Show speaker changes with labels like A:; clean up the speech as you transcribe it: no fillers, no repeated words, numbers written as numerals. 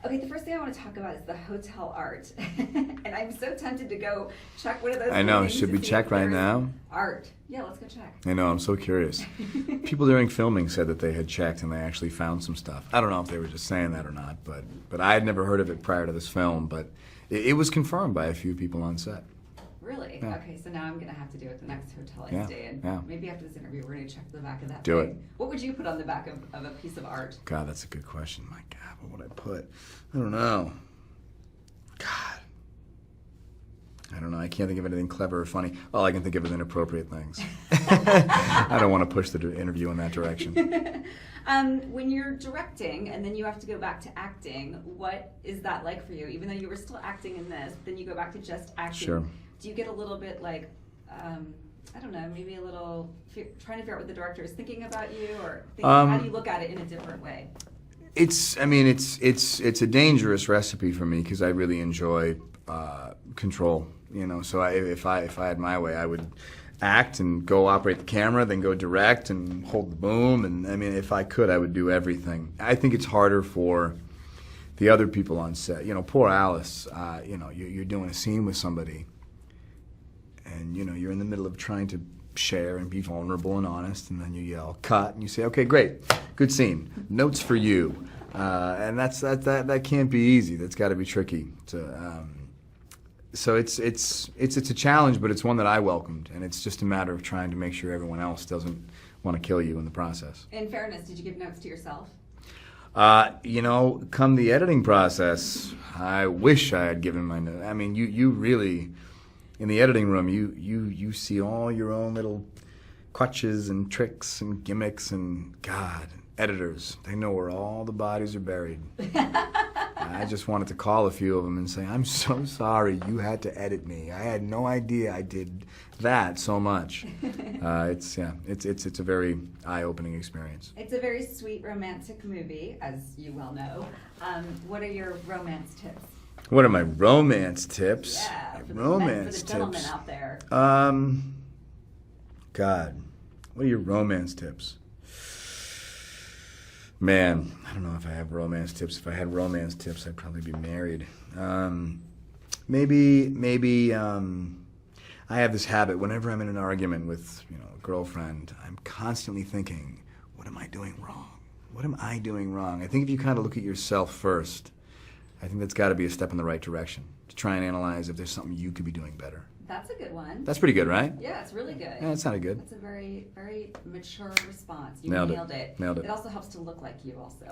A: Okay, the first thing I want to talk about is the hotel art. And I'm so tempted to go check one of those.
B: I know, should we check right now?
A: Art. Yeah, let's go check.
B: I know, I'm so curious. People during filming said that they had checked and they actually found some stuff. I don't know if they were just saying that or not, but I had never heard of it prior to this film, but it was confirmed by a few people on set.
A: Really?
B: Yeah.
A: Okay, so now I'm going to have to do it the next hotel I stay in.
B: Yeah.
A: Maybe after this interview, we're going to check the back of that
B: Do
A: thing.
B: it.
A: What would you put on the back of a piece of art?
B: God, that's a good question. My God, what would I put? I don't know. God. I don't know. I can't think of anything clever or funny. All I can think of is inappropriate things. I don't want to push the interview in that direction.
A: When you're directing and then you have to go back to acting, what is that like for you? Even though you were still acting in this, then you go back to just acting.
B: Sure.
A: Do you get a little bit like, I don't know, maybe a little trying to figure out what the director is thinking about you, or how do you look at it in a different way?
B: It's a dangerous recipe for me because I really enjoy control. You know, so if I had my way, I would act and go operate the camera, then go direct and hold the boom. And I mean, if I could, I would do everything. I think it's harder for the other people on set. You know, poor Alice. You know, you're doing a scene with somebody, and you know you're in the middle of trying to share and be vulnerable and honest, and then you yell cut, and you say, okay, great, good scene, notes for you, and that can't be easy. That's got to be tricky. So it's a challenge, but it's one that I welcomed, and it's just a matter of trying to make sure everyone else doesn't want to kill you in the process.
A: In fairness, did you give notes to yourself?
B: You know, come the editing process, I wish I had given my notes. I mean, you really, in the editing room, you see all your own little crutches and tricks and gimmicks, and God, editors, they know where all the bodies are buried. I just wanted to call a few of them and say, I'm so sorry you had to edit me. I had no idea I did that so much. It's a very eye-opening experience.
A: It's a very sweet romantic movie, as you well know. What are your romance tips?
B: What are my romance tips?
A: Yeah, for the
B: romance
A: gentlemen
B: tips
A: out there.
B: God, what are your romance tips? Man, I don't know if I have romance tips. If I had romance tips, I'd probably be married. Maybe I have this habit. Whenever I'm in an argument with, you know, a girlfriend, I'm constantly thinking, what am I doing wrong? What am I doing wrong? I think if you kind of look at yourself first, I think that's got to be a step in the right direction, to try and analyze if there's something you could be doing better.
A: That's a good one.
B: That's pretty good, right?
A: Yeah, it's really good.
B: Yeah, it sounded good.
A: That's a very, very mature response. You
B: Nailed
A: nailed it.
B: Nailed it.
A: It also helps to look like you also.